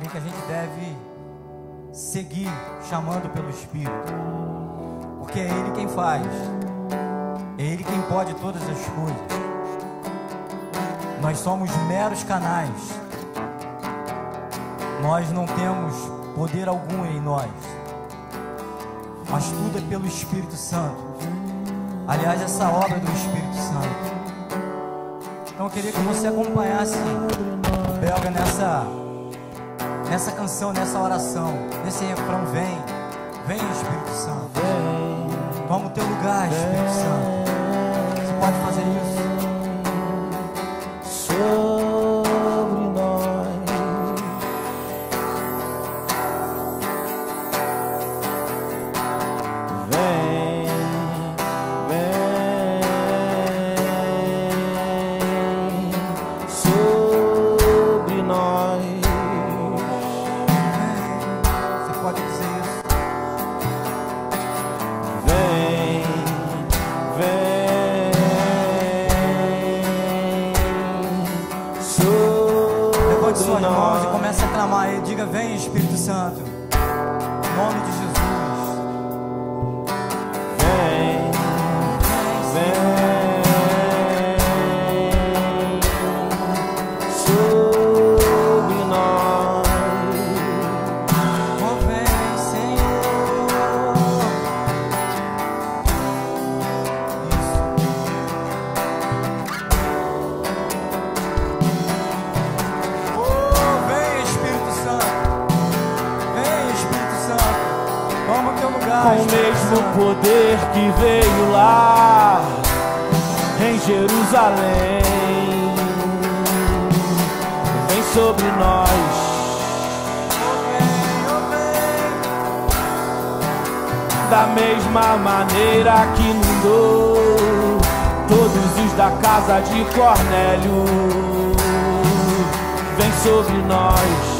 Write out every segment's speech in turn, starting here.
creio que a gente deve seguir chamando pelo Espírito, porque é Ele quem faz, é Ele quem pode todas as coisas. Nós somos meros canais, nós não temos poder algum em nós, mas tudo é pelo Espírito Santo. Aliás, essa obra é do Espírito Santo. Então eu queria que você acompanhasse o Belga nessa canção, nessa oração, nesse refrão. Vem Espírito Santo, toma o teu lugar, Espírito Santo. Você pode fazer isso. Sobre nós, vem sobre nós. Você pode dizer isso. Vem Levante suas sobre mãos e nós. comece a clamar e diga: vem Espírito Santo, em nome de Jesus. Sobre nós, Oh, vem, Senhor. Isso. Oh, vem Espírito Santo, vem Espírito Santo, toma o teu lugar. com o Espírito mesmo Santo. poder que veio lá em Jerusalém, vem sobre nós. Da mesma maneira que inundou todos os da casa de Cornélio, vem sobre nós.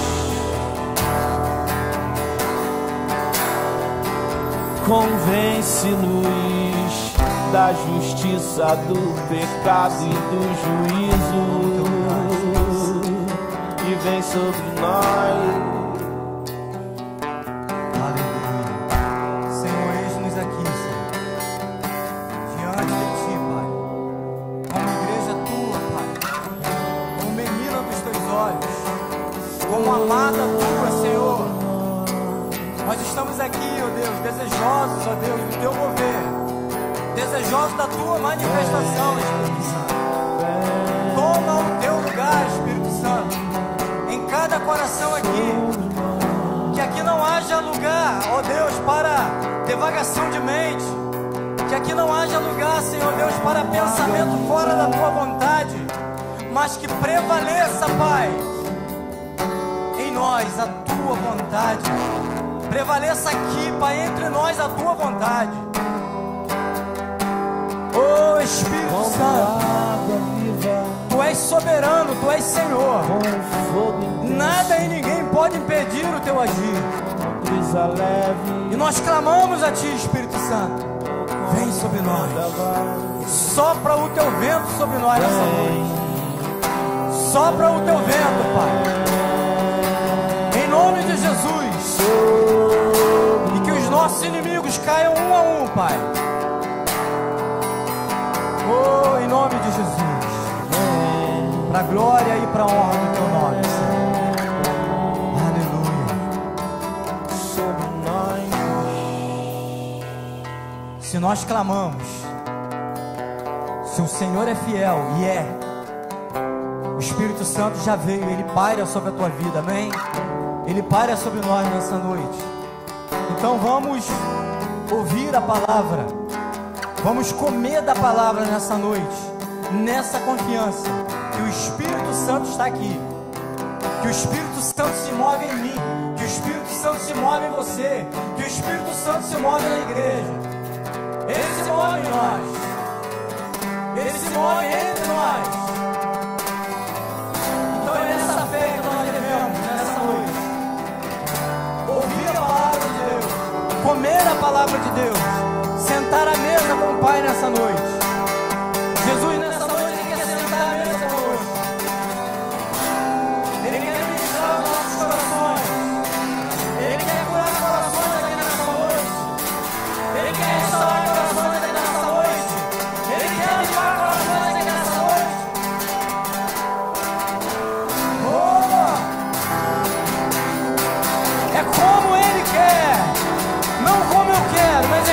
Convence-nos da justiça, do pecado e do juízo, e vem sobre nós. Aleluia. Senhor, eis-nos aqui, Senhor, diante de Ti, Pai, como igreja Tua, Pai, como menina dos Teus olhos, como amada Tua, Senhor. Nós estamos aqui, ó Deus, desejosos, ó Deus, do Teu governo, desejosos da Tua manifestação, Espírito Santo. Toma o Teu lugar, Espírito Santo, em cada coração aqui. Que aqui não haja lugar, ó Deus, para devagação de mente. Que aqui não haja lugar, Senhor Deus, para pensamento fora da Tua vontade. Mas que prevaleça, Pai, em nós a Tua vontade. Prevaleça aqui, Pai, entre nós a Tua vontade. Oh Espírito Santo, Tu és soberano, Tu és Senhor. Nada e ninguém pode impedir o Teu agir. E nós clamamos a Ti, Espírito Santo. Vem sobre nós. Sopra o Teu vento sobre nós nessa noite. Sopra o Teu vento, Pai. Em nome de Jesus. E que os nossos inimigos caiam um a um, Pai. Oh, em nome de Jesus. Para a glória e para a honra do Teu nome, Senhor. Se nós clamamos, se o Senhor é fiel, e é, o Espírito Santo já veio, Ele paira sobre a tua vida, amém? Ele paira sobre nós nessa noite. Então vamos ouvir a palavra, vamos comer da palavra nessa noite, nessa confiança, que o Espírito Santo está aqui, que o Espírito Santo se move em mim, que o Espírito Santo se move em você, que o Espírito Santo se move na igreja. Ele se move em nós. Ele se move entre nós. Então é nessa fé que nós devemos, nessa noite, ouvir a palavra de Deus, comer a palavra de Deus, sentar à mesa com o Pai nessa noite. Jesus nessa noite Ele quer sentar à mesa conosco. Ele quer ministrar os nossos corações.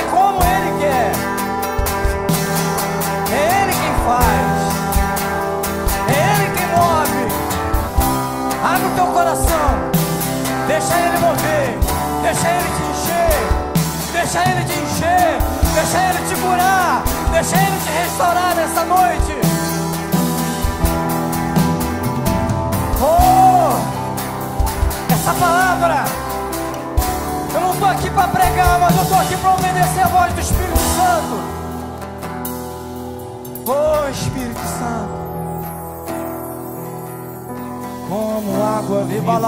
fazer como Ele quer. É Ele quem faz. É Ele quem move. Abre o teu coração. Deixa Ele mover. Deixa Ele te encher. Deixa Ele te encher. Deixa Ele te curar. Deixa Ele te restaurar nessa noite. Essa palavra, eu não estou aqui para pregar, mas eu estou aqui para obedecer a voz do Espírito Santo. Oh, Espírito Santo, como água viva,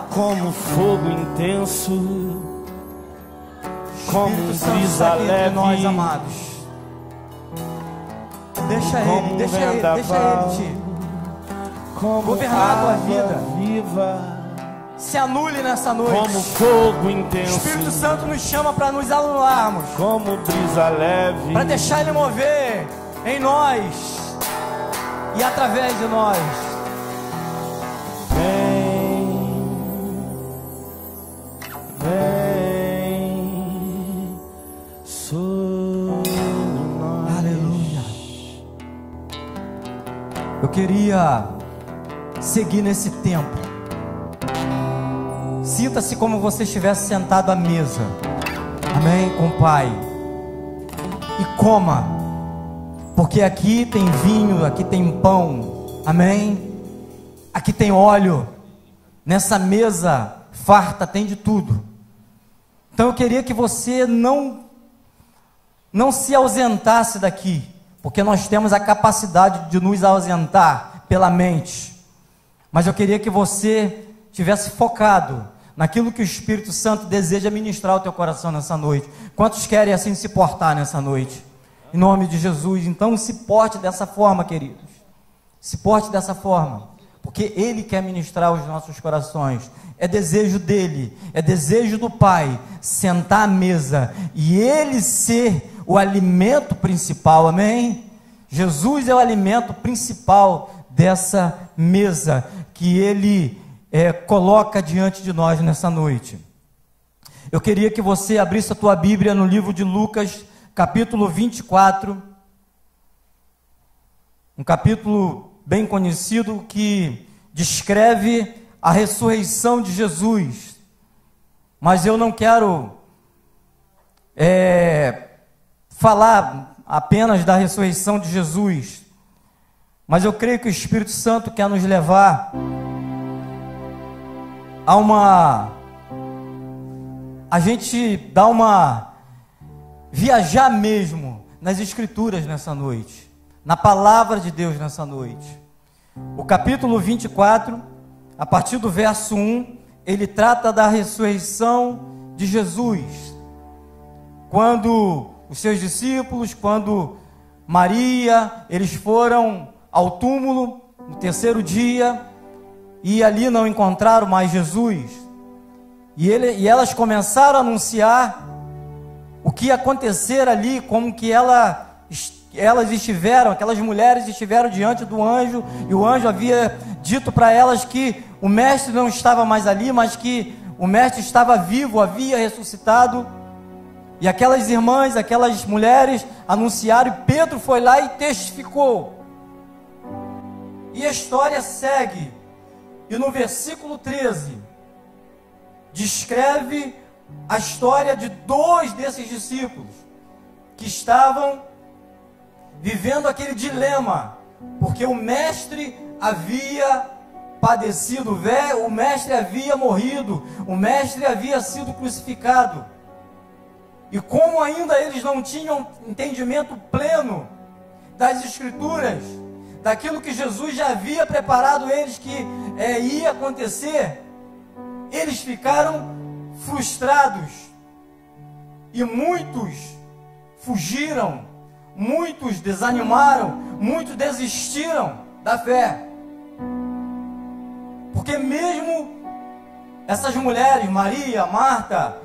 como fogo intenso, como brisa leve, nós amados. Deixa Ele, deixa Ele te governar a tua vida. Viva, se anule nessa noite. Como fogo intenso. O Espírito Santo nos chama para nos anularmos. Como brisa leve. Para deixar Ele mover em nós e através de nós. Vem sobre nós. Aleluia. Eu queria seguir nesse tempo. Sinta-se como você estivesse sentado à mesa, amém, com o Pai, e coma, porque aqui tem vinho, aqui tem pão, amém, aqui tem óleo, nessa mesa farta tem de tudo. Então eu queria que você não se ausentasse daqui, porque nós temos a capacidade de nos ausentar pela mente. Mas eu queria que você tivesse focado naquilo que o Espírito Santo deseja ministrar ao teu coração nessa noite. Quantos querem assim se portar nessa noite? Em nome de Jesus. Então se porte dessa forma, queridos. Se porte dessa forma, porque Ele quer ministrar aos nossos corações. É desejo dEle, é desejo do Pai, sentar à mesa e Ele ser o alimento principal, amém? Jesus é o alimento principal dessa mesa que Ele coloca diante de nós nessa noite. Eu queria que você abrisse a tua Bíblia no livro de Lucas, capítulo 24, um capítulo bem conhecido que descreve a ressurreição de Jesus. Mas eu não quero falar apenas da ressurreição de Jesus, mas eu creio que o Espírito Santo quer nos levar a gente dar viajar mesmo nas Escrituras nessa noite, na palavra de Deus nessa noite. O capítulo 24, a partir do verso 1, ele trata da ressurreição de Jesus. Quando os seus discípulos, quando Maria, eles foram ao túmulo no terceiro dia, e ali não encontraram mais Jesus, e elas começaram a anunciar o que ia acontecer ali, como que elas estiveram, aquelas mulheres estiveram diante do anjo, e o anjo havia dito para elas que o mestre não estava mais ali, mas que o mestre estava vivo, havia ressuscitado. E aquelas irmãs, aquelas mulheres anunciaram, e Pedro foi lá e testificou. E a história segue, e no versículo 13, descreve a história de dois desses discípulos, que estavam vivendo aquele dilema, porque o mestre havia padecido, o mestre havia morrido, o mestre havia sido crucificado, e como ainda eles não tinham entendimento pleno das Escrituras, daquilo que Jesus já havia preparado eles que ia acontecer, eles ficaram frustrados, e muitos fugiram, muitos desanimaram, muitos desistiram da fé, porque mesmo essas mulheres, Maria, Marta,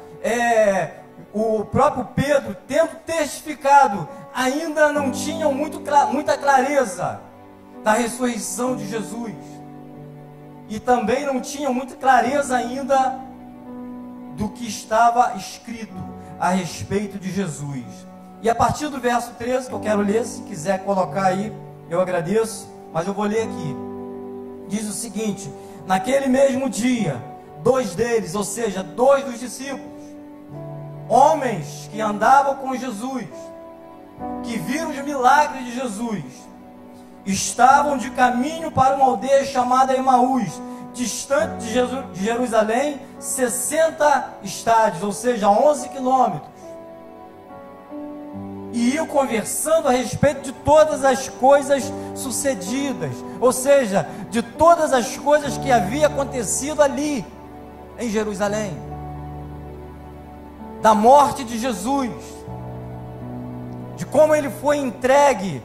o próprio Pedro, tendo testificado, ainda não tinham muita clareza da ressurreição de Jesus, e também não tinham muita clareza ainda do que estava escrito a respeito de Jesus. E a partir do verso 13, que eu quero ler, se quiser colocar aí, eu agradeço, mas eu vou ler aqui. Diz o seguinte: naquele mesmo dia, 2 deles, ou seja, 2 dos discípulos, homens que andavam com Jesus, que viram os milagres de Jesus, estavam de caminho para uma aldeia chamada Emaús, distante de Jerusalém, 60 estádios, ou seja, 11 quilômetros. E iam conversando a respeito de todas as coisas sucedidas, ou seja, de todas as coisas que havia acontecido ali, em Jerusalém. Da morte de Jesus, de como ele foi entregue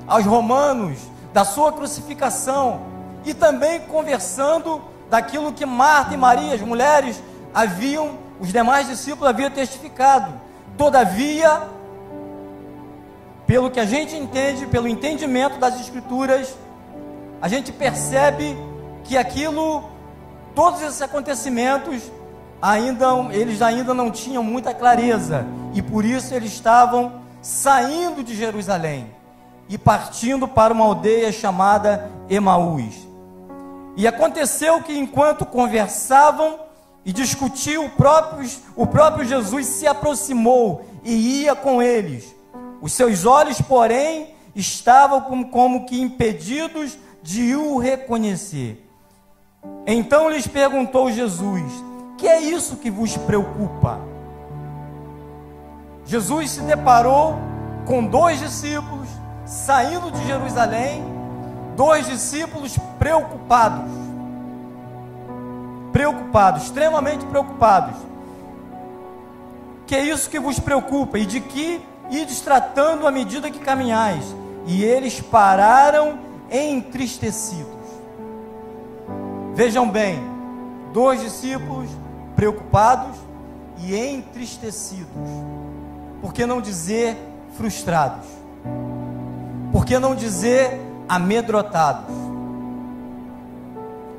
aos romanos, da sua crucificação, e também conversando daquilo que Marta e Maria, as mulheres, os demais discípulos haviam testificado. Todavia, pelo que a gente entende, pelo entendimento das Escrituras, a gente percebe que todos esses acontecimentos, eles ainda não tinham muita clareza, e por isso eles estavam saindo de Jerusalém e partindo para uma aldeia chamada Emaús. E aconteceu que enquanto conversavam e discutiam, o próprio Jesus se aproximou e ia com eles. Os seus olhos, porém, estavam como que impedidos de o reconhecer. Então lhes perguntou Jesus: que é isso que vos preocupa? Jesus se deparou com 2 discípulos saindo de Jerusalém, 2 discípulos preocupados, extremamente preocupados. Que é isso que vos preocupa? E de que ides tratando à medida que caminhais? E eles pararam entristecidos. Vejam bem, 2 discípulos preocupados e entristecidos. Por que não dizer frustrados? Por que não dizer amedrontados?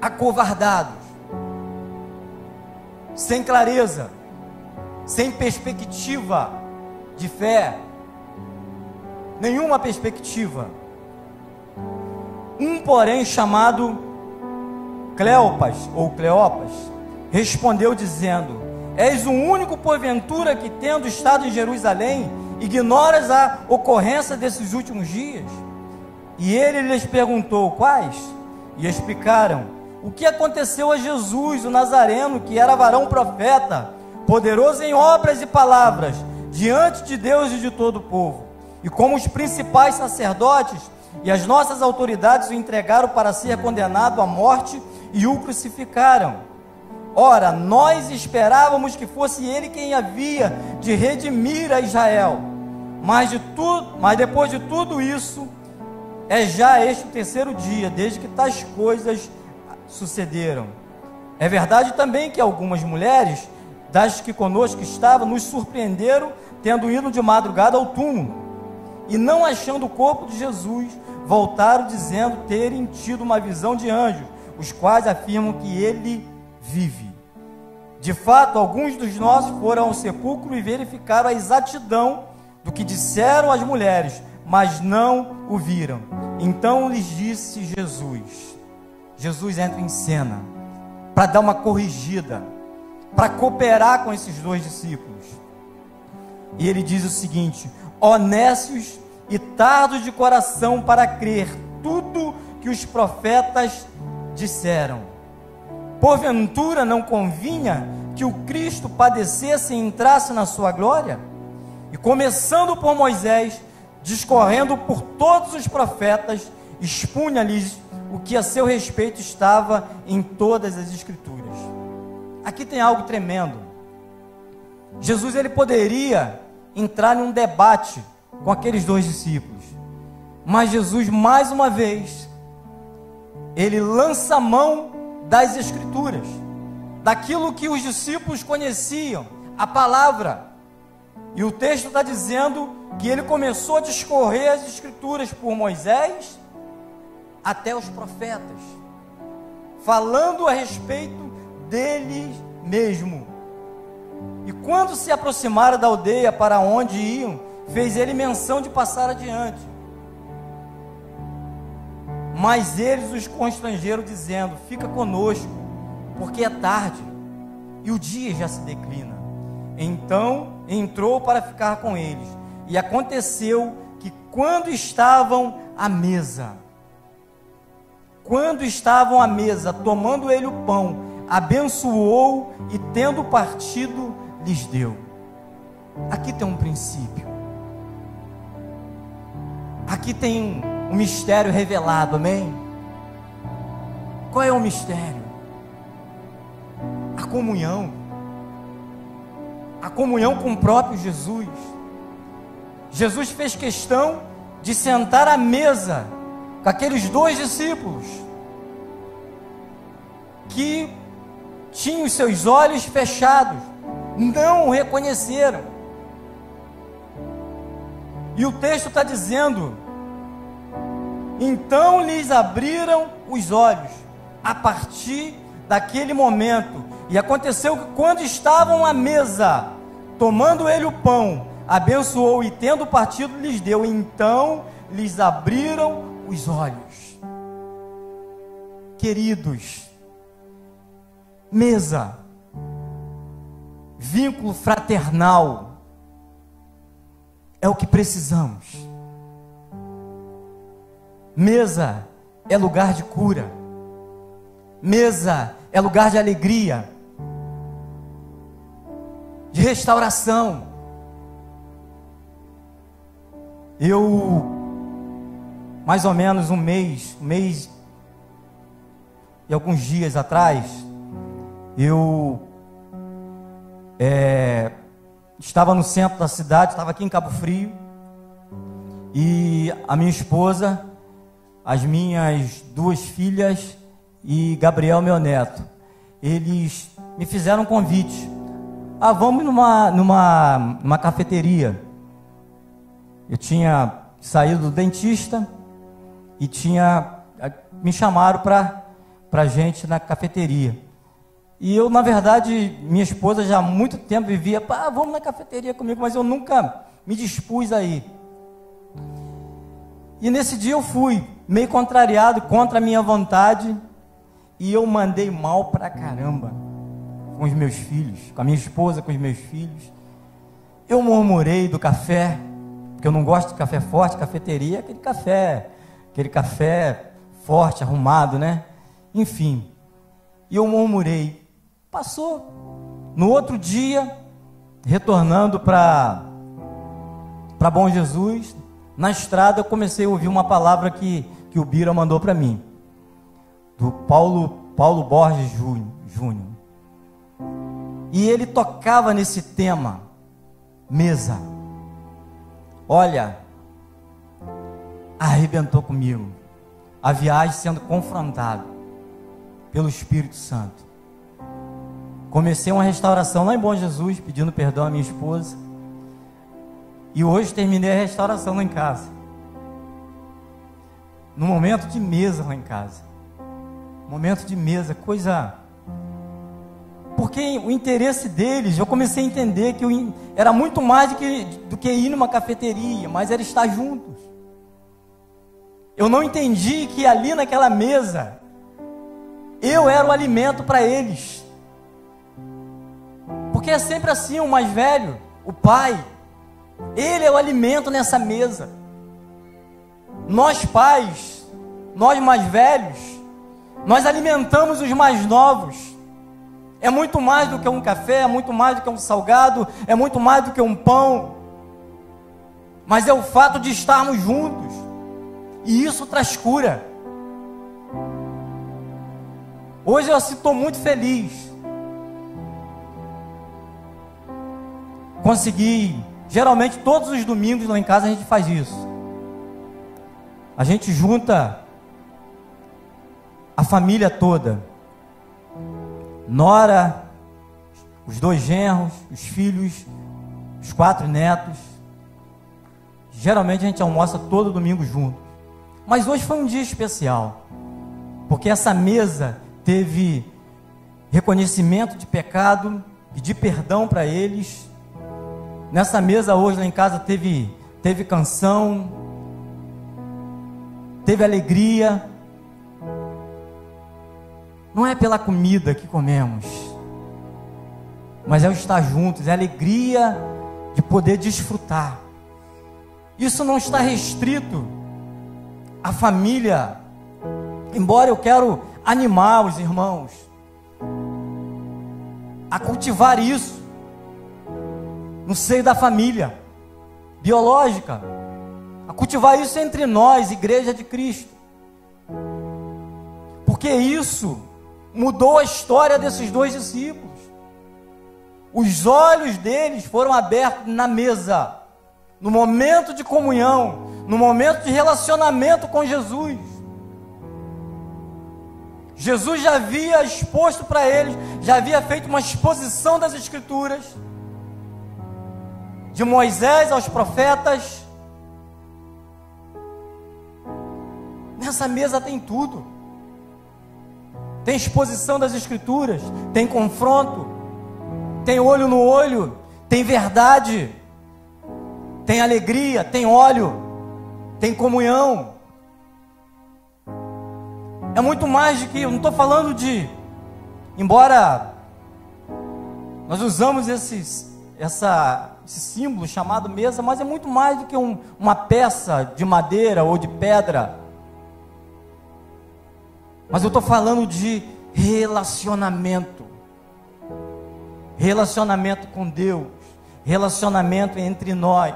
Acovardados, sem clareza, sem perspectiva de fé, nenhuma perspectiva. Um, porém, chamado Cleopas, respondeu dizendo: és o único porventura que, tendo estado em Jerusalém, ignoras a ocorrência desses últimos dias? E ele lhes perguntou: quais? E explicaram o que aconteceu a Jesus, o Nazareno, que era varão profeta, poderoso em obras e palavras, diante de Deus e de todo o povo. E como os principais sacerdotes e as nossas autoridades o entregaram para ser condenado à morte e o crucificaram. Ora, nós esperávamos que fosse ele quem havia de redimir a Israel. Mas depois de tudo isso, é já este o 3º dia, desde que tais coisas sucederam. É verdade também que algumas mulheres, das que conosco estavam, nos surpreenderam, tendo ido de madrugada ao túmulo, e não achando o corpo de Jesus, voltaram dizendo terem tido uma visão de anjos, os quais afirmam que ele vive. De fato, alguns dos nossos foram ao sepulcro e verificaram a exatidão do que disseram as mulheres, mas não o viram. Então lhes disse Jesus entra em cena para dar uma corrigida, para cooperar com esses 2 discípulos. E ele diz o seguinte: honestos e tardos de coração para crer tudo que os profetas disseram. Porventura não convinha que o Cristo padecesse e entrasse na sua glória? E começando por Moisés, discorrendo por todos os profetas, expunha-lhes o que a seu respeito estava em todas as Escrituras. Aqui tem algo tremendo. Jesus, ele poderia entrar num debate com aqueles 2 discípulos, mas Jesus, mais uma vez, ele lança a mão das Escrituras, daquilo que os discípulos conheciam, a palavra. E o texto está dizendo que ele começou a discorrer as Escrituras por Moisés até os profetas, falando a respeito deles mesmo. E quando se aproximaram da aldeia para onde iam, fez ele menção de passar adiante. Mas eles os constrangeram, dizendo: fica conosco, porque é tarde, e o dia já se declina. Então entrou para ficar com eles. E aconteceu que quando estavam à mesa, tomando ele o pão, abençoou e tendo partido, lhes deu. Aqui tem um princípio. Aqui tem um mistério revelado, amém? Qual é o mistério? A comunhão. A comunhão com o próprio Jesus. Jesus fez questão de sentar à mesa com aqueles 2 discípulos que tinham os seus olhos fechados, não o reconheceram. E o texto está dizendo: então lhes abriram os olhos a partir daquele momento. E aconteceu que quando estavam à mesa, tomando ele o pão, abençoou e tendo partido, lhes deu. Então lhes abriram os olhos. Queridos, mesa, vínculo fraternal, é o que precisamos. Mesa é lugar de cura. Mesa é lugar de alegria, de restauração. Eu, mais ou menos um mês e alguns dias atrás, eu estava no centro da cidade, estava aqui em Cabo Frio, e a minha esposa, as minhas 2 filhas e Gabriel, meu neto, eles me fizeram um convite. Vamos numa cafeteria. Eu tinha saído do dentista e me chamaram para gente na cafeteria. E eu, na verdade, minha esposa já há muito tempo vivia: vamos na cafeteria comigo, mas eu nunca me dispus a ir. E nesse dia eu fui, meio contrariado, contra a minha vontade, e eu mandei mal pra caramba com os meus filhos, com a minha esposa, com os meus filhos. Eu murmurei do café, porque eu não gosto de café forte. Cafeteria é aquele café forte, arrumado, né? Enfim, e eu murmurei. Passou. No outro dia, retornando para Bom Jesus, na estrada eu comecei a ouvir uma palavra que o Bira mandou para mim, do Paulo Borges Júnior. E ele tocava nesse tema, mesa. Olha, arrebentou comigo. A viagem sendo confrontado pelo Espírito Santo. Comecei uma restauração lá em Bom Jesus, pedindo perdão à minha esposa. E hoje terminei a restauração lá em casa. No momento de mesa lá em casa. Momento de mesa, coisa... Porque o interesse deles, eu comecei a entender que era muito mais do que ir numa cafeteria, mas era estar juntos. Eu não entendi que ali naquela mesa, eu era o alimento para eles. Porque é sempre assim, o mais velho, o pai, ele é o alimento nessa mesa. Nós pais, nós mais velhos, nós alimentamos os mais novos. É muito mais do que um café, é muito mais do que um salgado, é muito mais do que um pão. Mas é o fato de estarmos juntos. E isso traz cura. Hoje eu estou muito feliz. Consegui, geralmente todos os domingos lá em casa a gente faz isso. A gente junta a família toda. Nora, os 2 genros, os filhos, os 4 netos. Geralmente a gente almoça todo domingo junto. Mas hoje foi um dia especial, porque essa mesa teve reconhecimento de pecado e de perdão para eles. Nessa mesa hoje lá em casa teve canção, teve alegria. Não é pela comida que comemos, mas é o estar juntos, é a alegria de poder desfrutar. Isso não está restrito à família, embora eu quero animar os irmãos a cultivar isso no seio da família biológica, a cultivar isso entre nós, Igreja de Cristo, porque isso mudou a história desses dois discípulos. Os olhos deles foram abertos na mesa, no momento de comunhão, no momento de relacionamento com Jesus. Jesus já havia exposto para eles, já havia feito uma exposição das Escrituras, de Moisés aos profetas. Nessa mesa tem tudo. Tem exposição das Escrituras, tem confronto, tem olho no olho, tem verdade, tem alegria, tem óleo, tem comunhão. É muito mais do que, eu não estou falando de, embora nós usamos esse símbolo chamado mesa, mas é muito mais do que uma peça de madeira ou de pedra. Mas eu estou falando de relacionamento. Relacionamento com Deus. Relacionamento entre nós.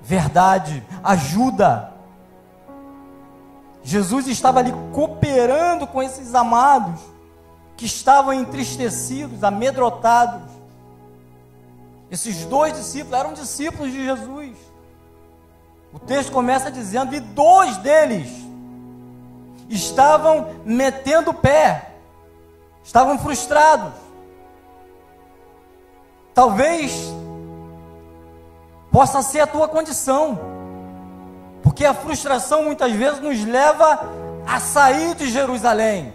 Verdade, ajuda. Jesus estava ali cooperando com esses amados que estavam entristecidos, amedrontados. Esses dois discípulos eram discípulos de Jesus. O texto começa dizendo: e dois deles estavam metendo o pé, estavam frustrados. Talvez possa ser a tua condição, porque a frustração muitas vezes nos leva a sair de Jerusalém.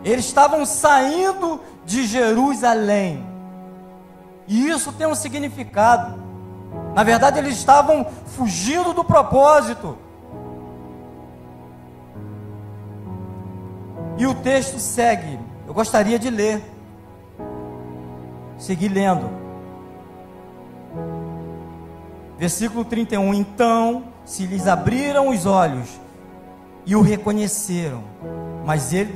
Eles estavam saindo de Jerusalém, e isso tem um significado. Na verdade, eles estavam fugindo do propósito. E o texto segue. Eu gostaria de ler, seguir lendo. Versículo 31. Então se lhes abriram os olhos e o reconheceram, mas ele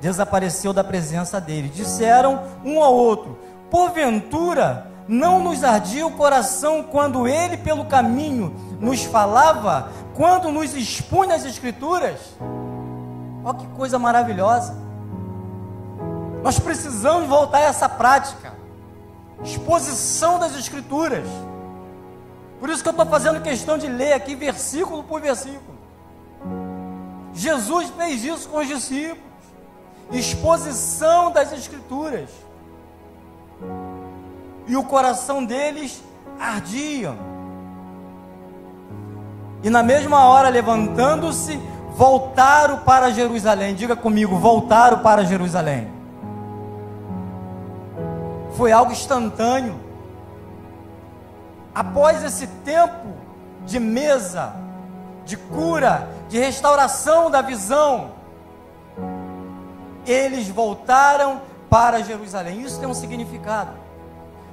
desapareceu da presença deles. Disseram um ao outro: porventura não nos ardia o coração quando ele pelo caminho nos falava, quando nos expunha as Escrituras? Olha que coisa maravilhosa. Nós precisamos voltar a essa prática, exposição das Escrituras. Por isso que eu estou fazendo questão de ler aqui versículo por versículo. Jesus fez isso com os discípulos, exposição das Escrituras, e o coração deles ardia. E na mesma hora, levantando-se, voltaram para Jerusalém. Diga comigo: voltaram para Jerusalém. Foi algo instantâneo. Após esse tempo de mesa, de cura, de restauração da visão, eles voltaram para Jerusalém. Isso tem um significado,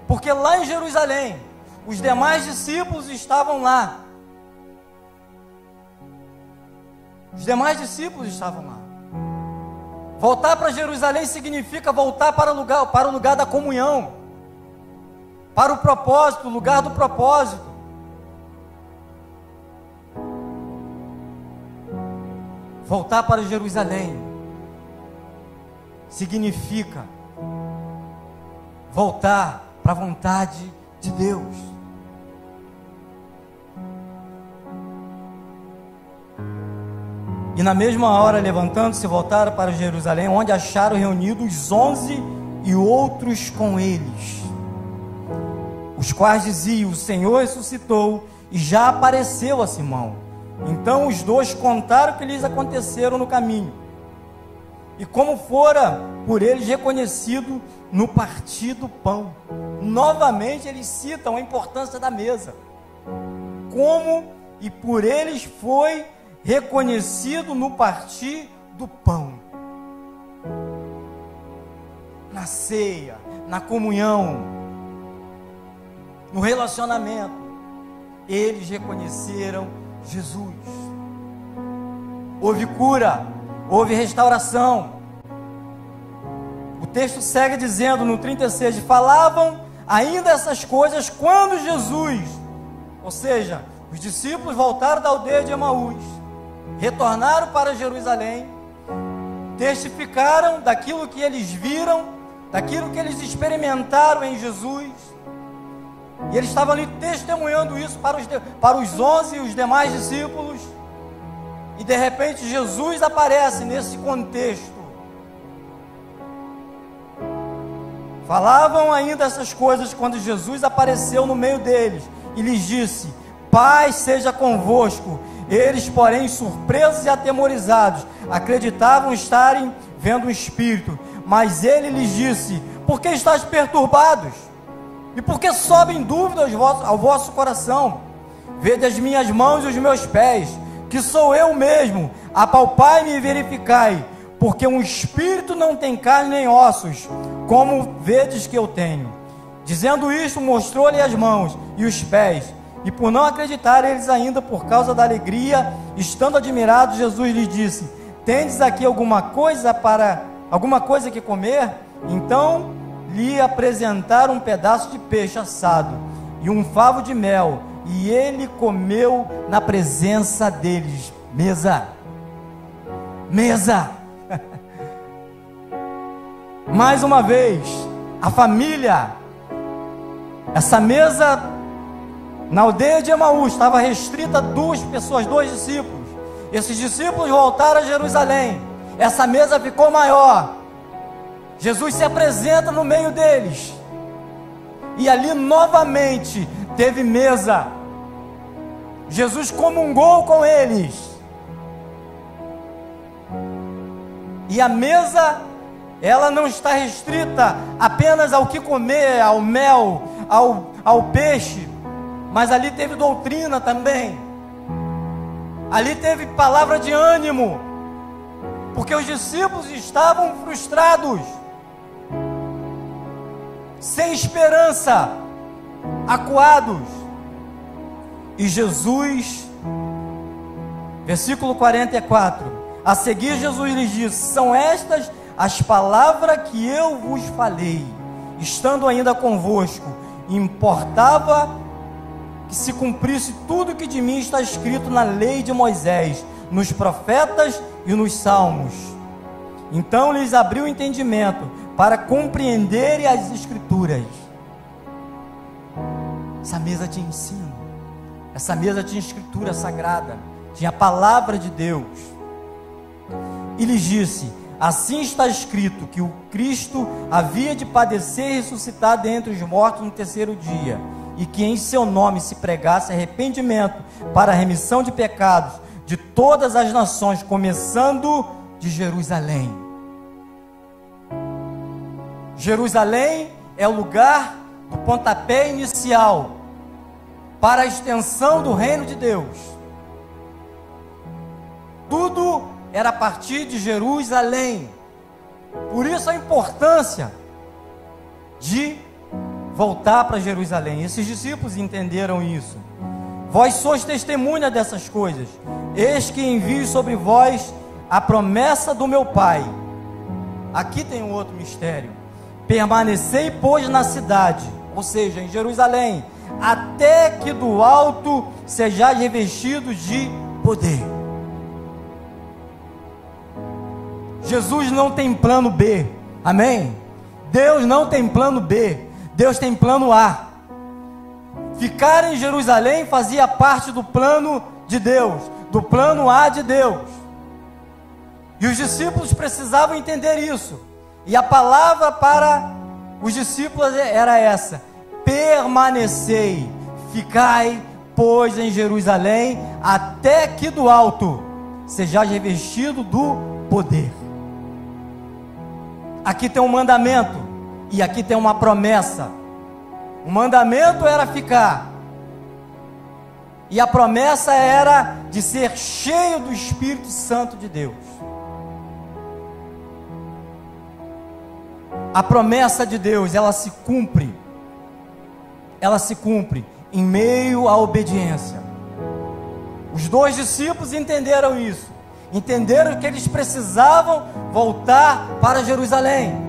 porque lá em Jerusalém, os demais discípulos estavam lá. Os demais discípulos estavam lá. Voltar para Jerusalém significa voltar para o lugar da comunhão, para o propósito, o lugar do propósito. Voltar para Jerusalém significa voltar para a vontade de Deus. E na mesma hora, levantando-se, voltaram para Jerusalém, onde acharam reunidos os 11 e outros com eles, os quais diziam: o Senhor ressuscitou e já apareceu a Simão. Então os dois contaram o que lhes aconteceram no caminho e como fora por eles reconhecido no partir do pão. Novamente eles citam a importância da mesa. Como e por eles foi reconhecido no partir do pão. Na ceia, na comunhão, no relacionamento, eles reconheceram Jesus. Houve cura, houve restauração. O texto segue dizendo no 36, falavam ainda essas coisas quando Jesus, ou seja, os discípulos voltaram da aldeia de Emaús, retornaram para Jerusalém, testificaram daquilo que eles viram, daquilo que eles experimentaram em Jesus, e eles estavam ali testemunhando isso para os 11 e os demais discípulos, e de repente Jesus aparece nesse contexto. Falavam ainda essas coisas quando Jesus apareceu no meio deles e lhes disse: paz seja convosco. Eles, porém, surpresos e atemorizados, acreditavam estarem vendo um espírito. Mas ele lhes disse: por que estáis perturbados? E por que sobem dúvidas ao vosso coração? Vede as minhas mãos e os meus pés, que sou eu mesmo. Apalpai-me e verificai, porque um espírito não tem carne nem ossos, como vedes que eu tenho. Dizendo isto, mostrou-lhe as mãos e os pés. E por não acreditarem eles ainda por causa da alegria, estando admirados, Jesus lhes disse: tendes aqui alguma coisa que comer? Então lhe apresentaram um pedaço de peixe assado e um favo de mel, e ele comeu na presença deles. Mesa, mesa. Mais uma vez, a família, essa mesa na aldeia de Emaús estava restrita a 2 pessoas, 2 discípulos. Esses discípulos voltaram a Jerusalém, essa mesa ficou maior. Jesus se apresenta no meio deles, e ali novamente teve mesa. Jesus comungou com eles, e a mesa, ela não está restrita apenas ao que comer, ao mel, ao peixe, mas ali teve doutrina também, ali teve palavra de ânimo, porque os discípulos estavam frustrados, sem esperança, acuados. E Jesus, versículo 44, a seguir Jesus lhes disse: são estas as palavras que eu vos falei, estando ainda convosco, importava que se cumprisse tudo que de mim está escrito na lei de Moisés, nos profetas e nos salmos. Então lhes abriu o entendimento para compreenderem as escrituras. Essa mesa tinha ensino, essa mesa tinha escritura sagrada, tinha a palavra de Deus. E lhes disse: assim está escrito que o Cristo havia de padecer e ressuscitar dentre os mortos no 3º dia, e que em seu nome se pregasse arrependimento para a remissão de pecados de todas as nações, começando de Jerusalém. Jerusalém é o lugar do pontapé inicial para a extensão do reino de Deus. Tudo era a partir de Jerusalém. Por isso a importância de voltar para Jerusalém. Esses discípulos entenderam isso. Vós sois testemunha dessas coisas. Eis que envio sobre vós a promessa do meu Pai. Aqui tem um outro mistério. Permanecei, pois, na cidade, ou seja, em Jerusalém, até que do alto sejais revestidos de poder. Jesus não tem plano B, amém? Deus não tem plano B, Deus tem plano A. Ficar em Jerusalém fazia parte do plano de Deus, do plano A de Deus. E os discípulos precisavam entender isso. E a palavra para os discípulos era essa: permanecei, ficai, pois, em Jerusalém, até que do alto sejais revestido do poder. aqui tem um mandamento e aqui tem uma promessa. O mandamento era ficar, e a promessa era de ser cheio do Espírito Santo de Deus. A promessa de Deus, ela se cumpre em meio à obediência. Os 2 discípulos entenderam isso, entenderam que eles precisavam voltar para Jerusalém.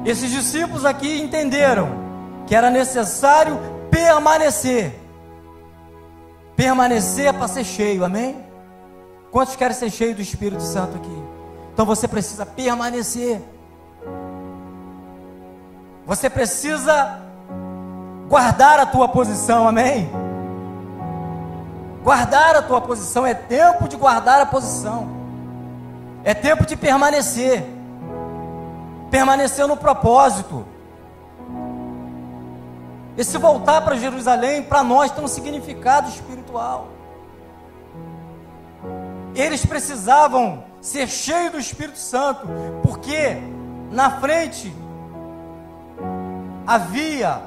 Esses discípulos aqui entenderam que era necessário permanecer para ser cheio, amém? Quantos querem ser cheios do Espírito Santo aqui? Então você precisa permanecer, você precisa guardar a tua posição, amém? Guardar a tua posição, é tempo de guardar a posição, é tempo de permanecer no propósito. Esse voltar para Jerusalém, para nós, tem um significado espiritual. Eles precisavam ser cheios do Espírito Santo, porque na frente havia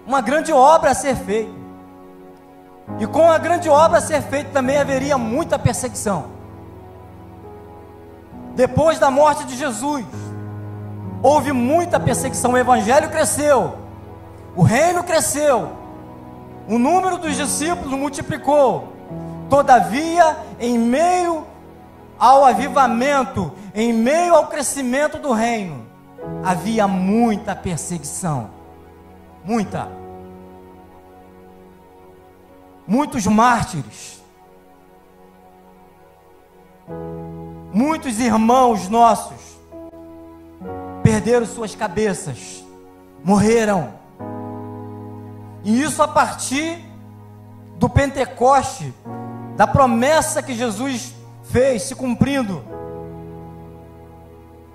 uma grande obra a ser feita, e com a grande obra a ser feita também haveria muita perseguição. Depois da morte de Jesus, houve muita perseguição. O evangelho cresceu, o reino cresceu, o número dos discípulos multiplicou. Todavia, em meio ao avivamento, em meio ao crescimento do reino, havia muita perseguição, muitos mártires, muitos irmãos nossos perderam suas cabeças, morreram. E isso a partir do Pentecoste, da promessa que Jesus fez se cumprindo.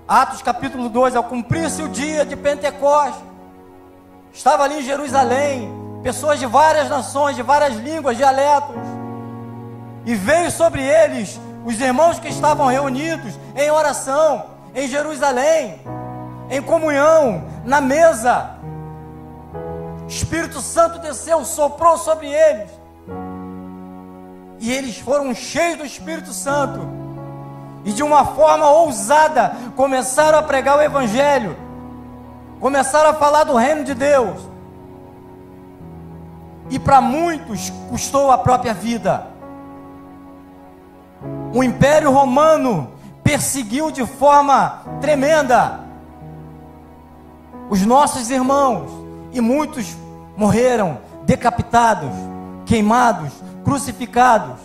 Atos capítulo 2, ao cumprir-se o dia de Pentecoste, estava ali em Jerusalém, pessoas de várias nações, de várias línguas, dialetos, e veio sobre eles os irmãos que estavam reunidos em oração, em Jerusalém, em comunhão, na mesa. Espírito Santo desceu, soprou sobre eles, e eles foram cheios do Espírito Santo, e de uma forma ousada começaram a pregar o Evangelho, começaram a falar do reino de Deus, e para muitos custou a própria vida. O Império Romano perseguiu de forma tremenda os nossos irmãos, e muitos morreram decapitados, queimados, crucificados.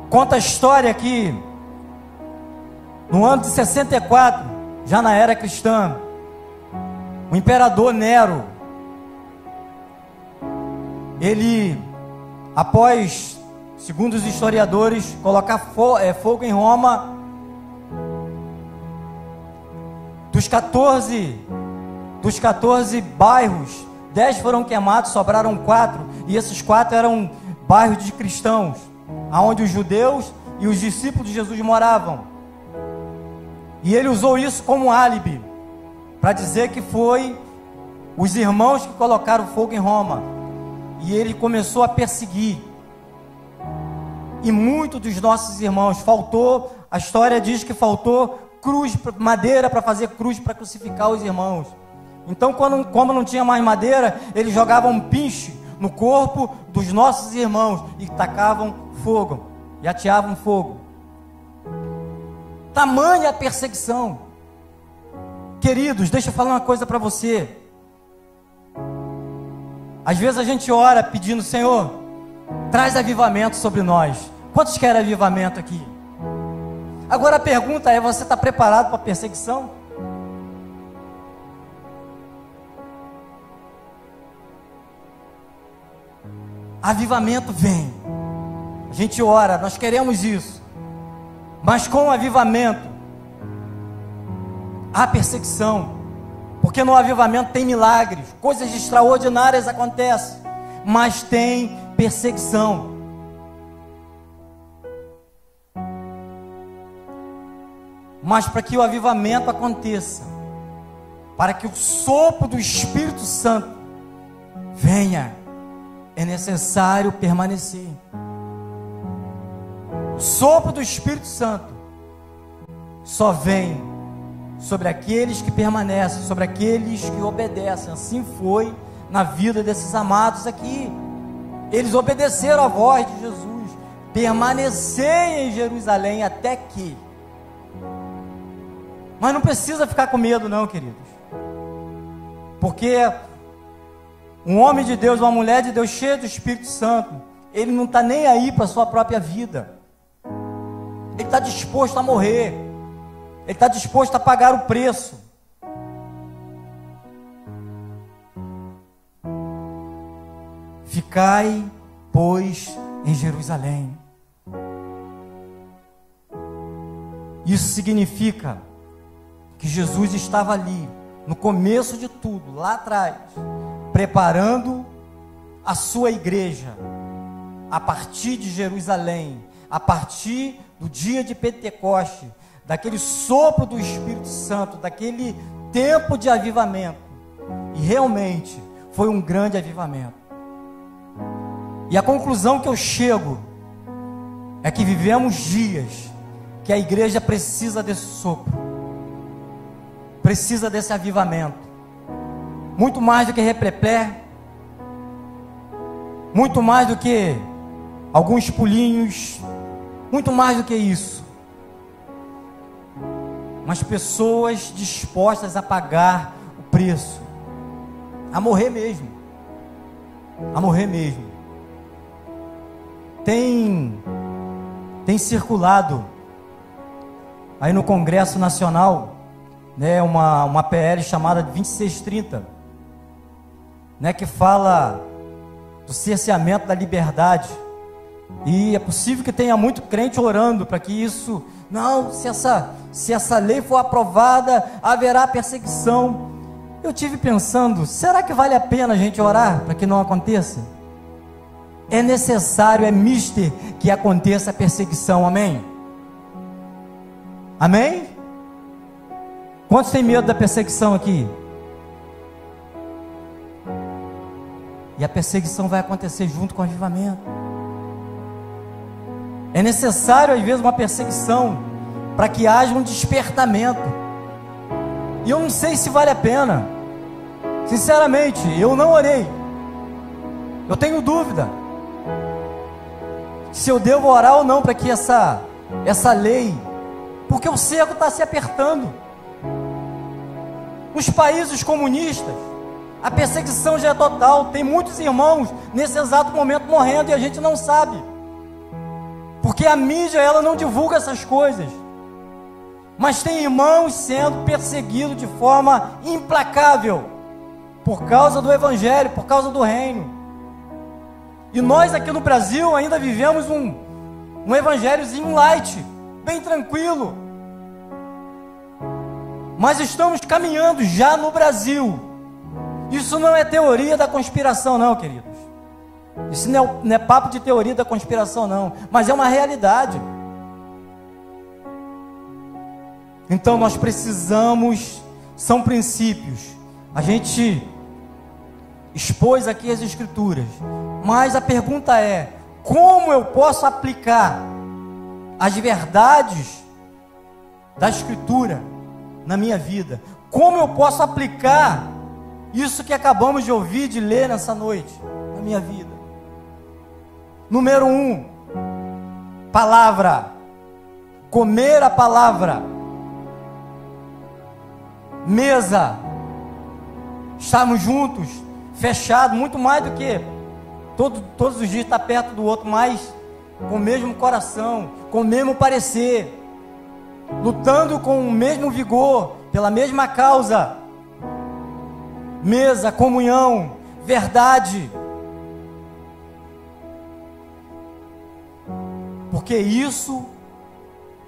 Conta a história que no ano de 64, já na era cristã, o imperador Nero, ele, após, segundo os historiadores, colocar fogo em Roma, dos 14 bairros, 10 foram queimados, sobraram 4, e esses 4 eram bairros de cristãos, aonde os judeus e os discípulos de Jesus moravam. E ele usou isso como álibi, para dizer que foi os irmãos que colocaram fogo em Roma. E ele começou a perseguir, e muitos dos nossos irmãos, a história diz que faltou madeira para fazer cruz, para crucificar os irmãos. Então, como não tinha mais madeira, eles jogavam um pinche no corpo dos nossos irmãos, e tacavam fogo, e ateavam fogo. Tamanha a perseguição. Queridos, deixa eu falar uma coisa para você. Às vezes a gente ora pedindo: Senhor, traz avivamento sobre nós. Quantos querem avivamento aqui? Agora a pergunta é: você está preparado para a perseguição? Avivamento vem, a gente ora, nós queremos isso, mas com o avivamento há perseguição, porque no avivamento tem milagres, coisas extraordinárias acontecem, mas tem perseguição. Mas para que o avivamento aconteça, para que o sopro do Espírito Santo venha, é necessário permanecer. O sopro do Espírito Santo só vem sobre aqueles que permanecem, sobre aqueles que obedecem. Assim foi na vida desses amados aqui. Eles obedeceram a voz de Jesus: permanecer em Jerusalém até que. Mas não precisa ficar com medo não, queridos, porque um homem de Deus, uma mulher de Deus cheia do Espírito Santo, ele não está nem aí para a sua própria vida. Ele está disposto a morrer, ele está disposto a pagar o preço. Ficai, pois, em Jerusalém. Isso significa que Jesus estava ali, no começo de tudo, lá atrás, preparando a sua igreja, a partir de Jerusalém, a partir do dia de Pentecoste, daquele sopro do Espírito Santo, daquele tempo de avivamento. E realmente foi um grande avivamento. E a conclusão que eu chego é que vivemos dias que a igreja precisa desse sopro, precisa desse avivamento, muito mais do que replé, muito mais do que alguns pulinhos, muito mais do que isso, mas pessoas dispostas a pagar o preço, a morrer mesmo, a morrer mesmo. Tem circulado aí no Congresso Nacional, né, uma PL chamada 2630, né, que fala do cerceamento da liberdade. E é possível que tenha muito crente orando para que isso, não, se essa lei for aprovada, haverá perseguição. Eu tive pensando, será que vale a pena a gente orar para que não aconteça? É necessário, é mister que aconteça a perseguição, amém? Amém? Quantos têm medo da perseguição aqui? E a perseguição vai acontecer junto com o avivamento. É necessário às vezes uma perseguição para que haja um despertamento. E eu não sei se vale a pena. Sinceramente, eu não orei. Eu tenho dúvida se eu devo orar ou não para que essa lei, porque o cerco está se apertando. Os países comunistas, a perseguição já é total. Tem muitos irmãos nesse exato momento morrendo e a gente não sabe, porque a mídia ela não divulga essas coisas. Mas tem irmãos sendo perseguidos de forma implacável por causa do Evangelho, por causa do reino. E nós aqui no Brasil ainda vivemos um evangelhozinho light, bem tranquilo. Mas estamos caminhando já no Brasil. Isso não é teoria da conspiração não, queridos. Isso não é papo de teoria da conspiração não, mas é uma realidade. Então nós precisamos, são princípios. A gente expôs aqui as escrituras, mas a pergunta é: como eu posso aplicar as verdades da escritura na minha vida? Como eu posso aplicar isso que acabamos de ouvir, de ler nessa noite, na minha vida? Número 1, palavra. Comer a palavra. Mesa. Estarmos juntos, fechados, muito mais do que todos os dias estar perto do outro, mas com o mesmo coração, com o mesmo parecer, lutando com o mesmo vigor, pela mesma causa. Mesa, comunhão, verdade. Porque isso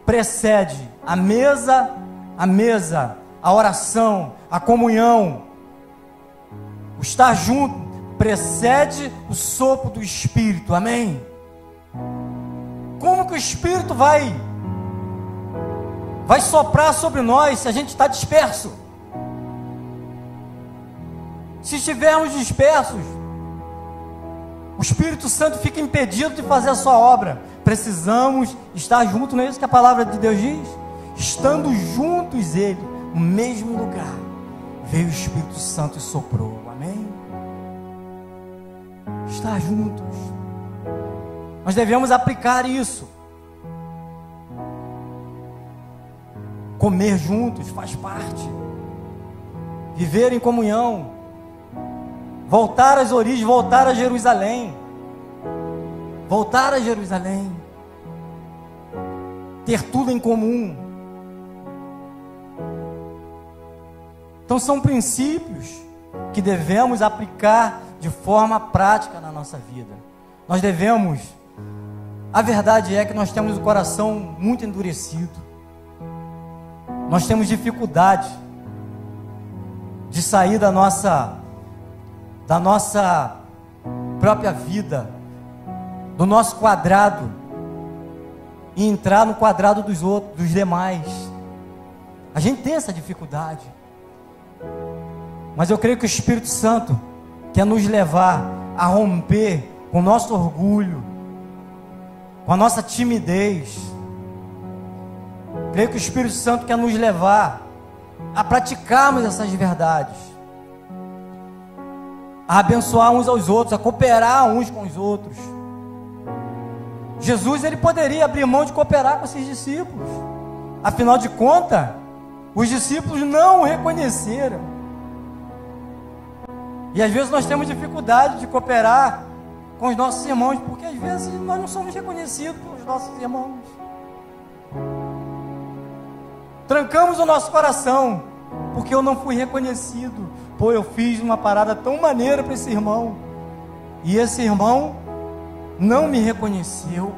precede a mesa, a oração, a comunhão, o estar junto, precede o sopro do Espírito, amém? Como que o Espírito vai soprar sobre nós se a gente está disperso? Se estivermos dispersos, o Espírito Santo fica impedido de fazer a sua obra. Precisamos estar juntos, não é isso que a palavra de Deus diz? Estando juntos Ele, no mesmo lugar, veio o Espírito Santo e soprou, amém? Estar juntos, nós devemos aplicar isso. Comer juntos faz parte, viver em comunhão, voltar às origens, voltar a Jerusalém, ter tudo em comum. Então são princípios que devemos aplicar de forma prática na nossa vida. Nós devemos, a verdade é que nós temos o coração muito endurecido, nós temos dificuldade de sair da nossa própria vida, do nosso quadrado, e entrar no quadrado dos outros, dos demais. A gente tem essa dificuldade, mas eu creio que o Espírito Santo quer nos levar a romper com o nosso orgulho, com a nossa timidez. Creio que o Espírito Santo quer nos levar a praticarmos essas verdades, a abençoar uns aos outros, a cooperar uns com os outros. Jesus, ele poderia abrir mão de cooperar com esses discípulos, afinal de contas, os discípulos não o reconheceram. E às vezes nós temos dificuldade de cooperar com os nossos irmãos, porque às vezes nós não somos reconhecidos pelos nossos irmãos. Trancamos o nosso coração, porque eu não fui reconhecido. Pô, eu fiz uma parada tão maneira para esse irmão, e esse irmão não me reconheceu,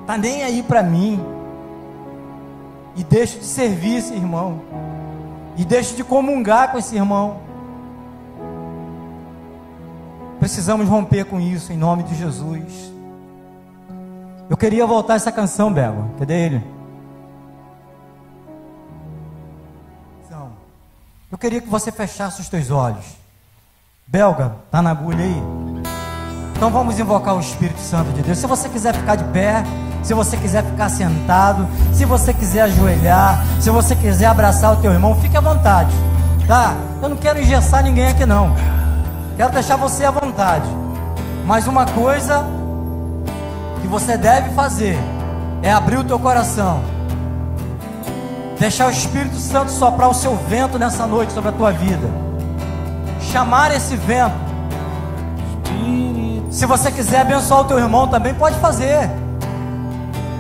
tá nem aí para mim, e deixo de servir esse irmão, e deixo de comungar com esse irmão. Precisamos romper com isso em nome de Jesus. Eu queria voltar essa canção, Bego. Cadê ele? Eu queria que você fechasse os teus olhos. Belga, tá na agulha aí? Então vamos invocar o Espírito Santo de Deus. Se você quiser ficar de pé, se você quiser ficar sentado, se você quiser ajoelhar, se você quiser abraçar o teu irmão, fique à vontade, tá? Eu não quero engessar ninguém aqui não. Quero deixar você à vontade. Mas uma coisa que você deve fazer é abrir o teu coração, deixar o Espírito Santo soprar o seu vento nessa noite sobre a tua vida, chamar esse vento. Se você quiser abençoar o teu irmão também pode fazer.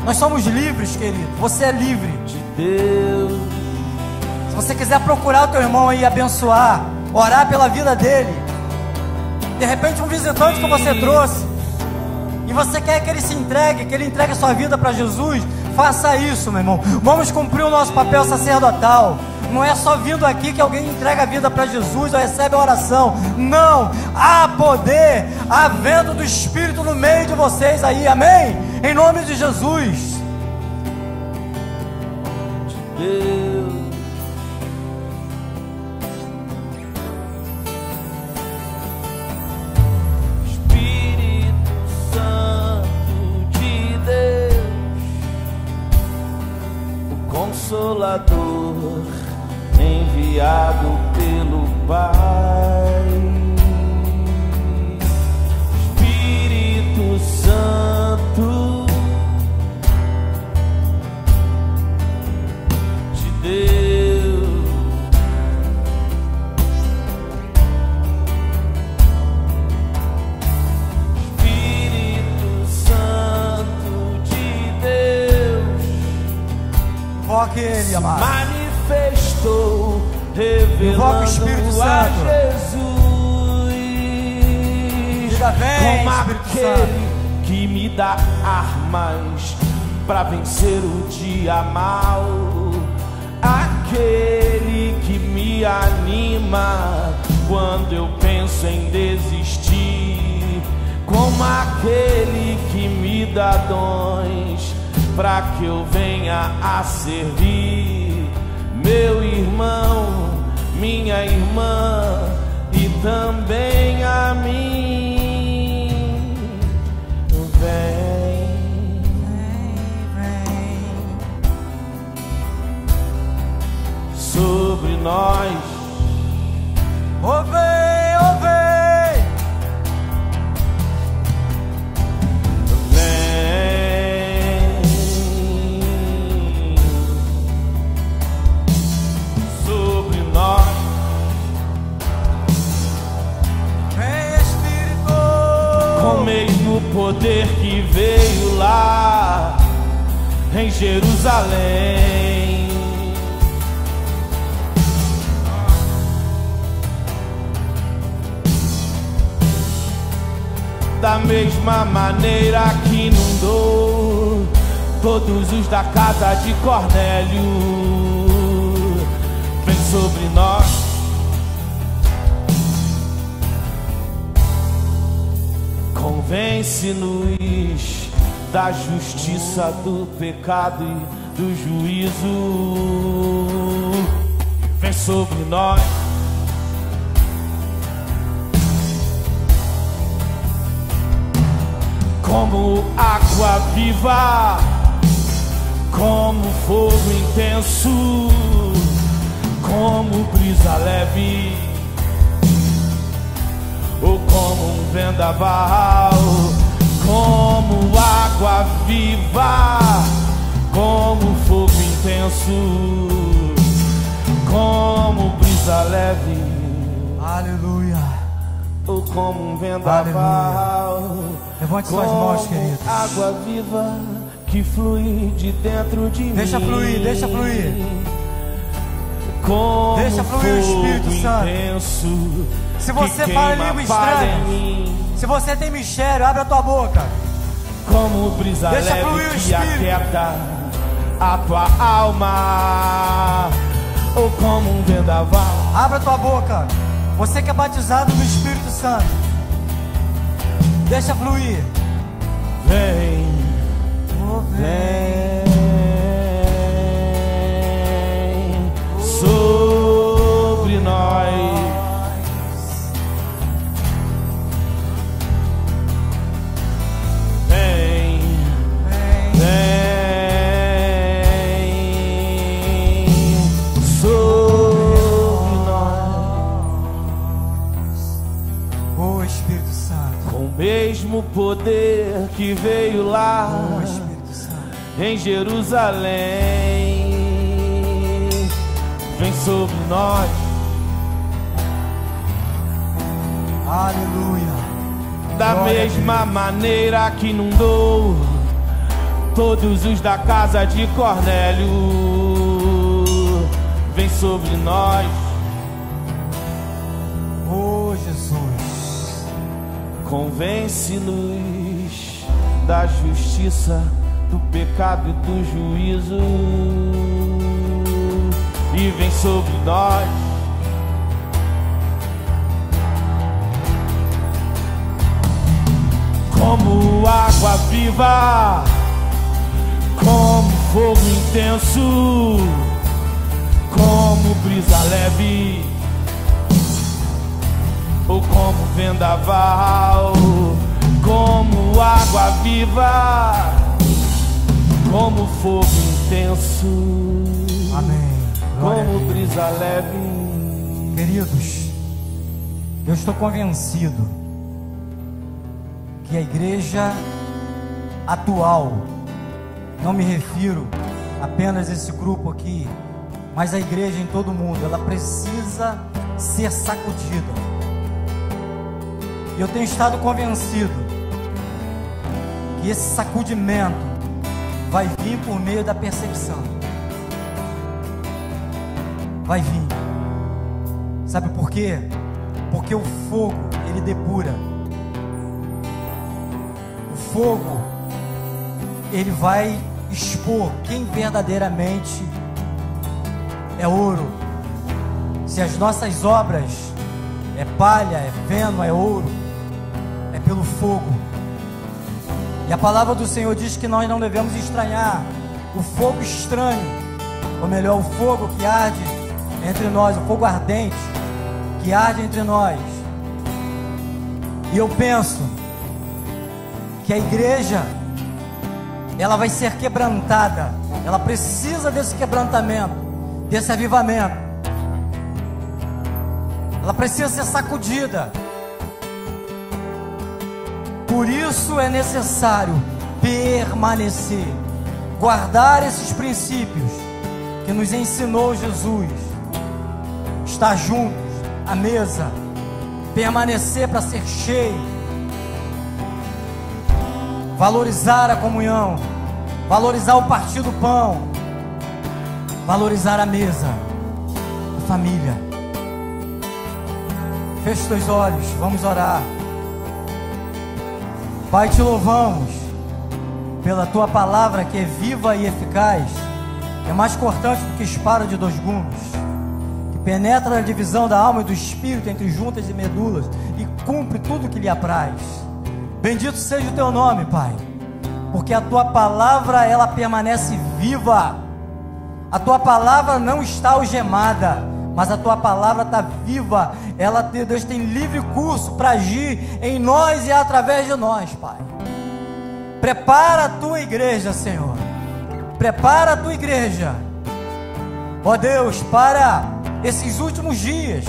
Nós somos livres, querido. Você é livre de Deus. Se você quiser procurar o teu irmão aí, abençoar, orar pela vida dele, de repente um visitante que você trouxe, e você quer que ele se entregue, que ele entregue a sua vida para Jesus, faça isso, meu irmão. Vamos cumprir o nosso papel sacerdotal. Não é só vindo aqui que alguém entrega a vida para Jesus ou recebe a oração. Não, há poder, há vento do Espírito no meio de vocês aí, amém? Em nome de Jesus. Deus. Espírito Santo de Deus, o Consolador enviado pelo Pai. Espírito Santo de Deus, Espírito Santo de Deus, invoque ele, amado. Manifestou, revelando a Jesus. Diga, vem, como Espírito aquele Santo, que me dá armas para vencer o dia mau, aquele que me anima quando eu penso em desistir, como aquele que me dá dons pra que eu venha a servir meu irmão, minha irmã e também a mim. Vem, sobre nós. Oh, vem, oh, vem. Vem sobre nós. Vem, Espírito. Com o mesmo poder que veio lá em Jerusalém. Da mesma maneira que inundou todos os da casa de Cornélio, vem sobre nós. Convence-nos da justiça, do pecado e do juízo. Vem sobre nós. Como água viva, como fogo intenso, como brisa leve, ou como um vendaval. Como água viva, como fogo intenso, como brisa leve, Aleluia. ou como um vendaval. Levante suas mãos, queridos. Água viva que flui de dentro de mim. Deixa fluir, deixa fluir. Como Deixa fluir o Espírito Santo. Intenso, Se você que fala queima língua palha estranha, em mim. se você tem mistério, abre a tua boca. Como brisa Deixa leve fluir o que Espírito. aquieta a tua alma, ou como um vendaval. Abra a tua boca. Você que é batizado no Espírito Santo, deixa fluir. Vem, Oh, vem. vem sobre nós. Vem, Vem. vem sobre nós. Oh, Espírito Santo. Com o mesmo poder que veio lá Oh, Espírito Santo. em Jerusalém, vem sobre nós. Aleluia. Da Glória a mesma maneira que inundou todos os da casa de Cornélio, vem sobre nós. Oh, Jesus. Convence-nos da justiça, do pecado e do juízo, e vem sobre nós. Como água viva, como fogo intenso, como brisa leve, ou como vendaval. Como água viva, como fogo intenso, Amém. Glória a como Deus. brisa leve. Queridos, eu estou convencido que a igreja atual, não me refiro apenas a esse grupo aqui, mas a igreja em todo o mundo, ela precisa ser sacudida. E eu tenho estado convencido que esse sacudimento vai vir por meio da perseguição. Vai vir. Sabe por quê? Porque o fogo, ele depura. O fogo, ele vai expor quem verdadeiramente é ouro. Se as nossas obras é palha, é feno, é ouro, é pelo fogo. E a palavra do Senhor diz que nós não devemos estranhar o fogo estranho, ou melhor, o fogo que arde entre nós, o fogo ardente que arde entre nós. E eu penso que a igreja, ela vai ser quebrantada, ela precisa desse quebrantamento, desse avivamento, ela precisa ser sacudida. Por isso é necessário permanecer, guardar esses princípios que nos ensinou Jesus, estar juntos à mesa, permanecer para ser cheio, valorizar a comunhão, valorizar o partir do pão, valorizar a mesa, a família. Feche os teus olhos, vamos orar. Pai, te louvamos pela tua palavra que é viva e eficaz, que é mais cortante do que espada de 2 gumes, que penetra na divisão da alma e do espírito, entre juntas e medulas, e cumpre tudo o que lhe apraz. Bendito seja o teu nome, Pai, porque a tua palavra, ela permanece viva. A tua palavra não está algemada, mas a tua palavra está viva. Ela, Deus, tem livre curso para agir em nós e através de nós, Pai. Prepara a tua igreja, Senhor. Prepara a tua igreja, ó Deus, para esses últimos dias.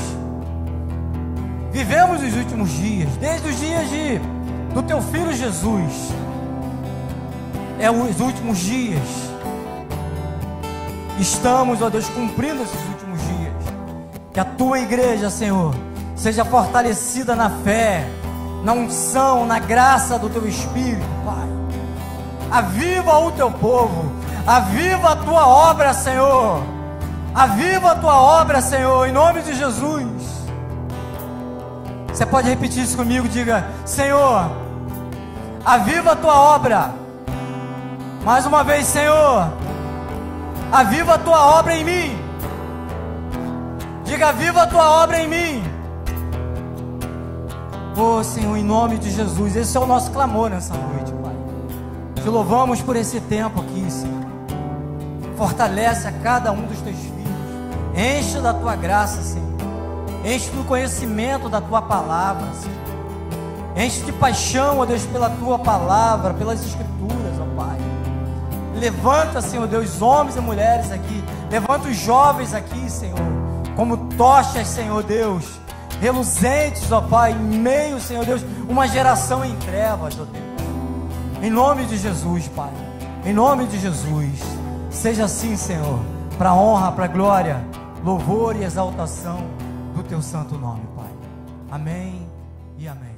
Vivemos os últimos dias, desde os dias do teu filho Jesus. É os últimos dias. Estamos, ó Deus, cumprindo esses últimos dias. Que a tua igreja, Senhor, seja fortalecida na fé, na unção, na graça do teu Espírito, Pai. Aviva o teu povo, aviva a tua obra, Senhor. Aviva a tua obra, Senhor, em nome de Jesus. Você pode repetir isso comigo? Diga: Senhor, aviva a tua obra. Mais uma vez, Senhor, aviva a tua obra em mim. Diga: aviva a tua obra em mim. Oh, Senhor, em nome de Jesus, esse é o nosso clamor nessa noite, Pai. Te louvamos por esse tempo aqui, Senhor. Fortalece a cada um dos teus filhos. Enche da tua graça, Senhor. Enche do conhecimento da tua palavra, Senhor. Enche de paixão, ó Deus, pela tua palavra, pelas escrituras, ó Pai. Levanta, Senhor Deus, homens e mulheres aqui. Levanta os jovens aqui, Senhor, como tochas, Senhor Deus, reluzentes, ó Pai, em meio, Senhor Deus, uma geração em trevas, ó Deus. Em nome de Jesus, Pai. Em nome de Jesus. Seja assim, Senhor, para honra, para glória, louvor e exaltação do teu santo nome, Pai. Amém e amém.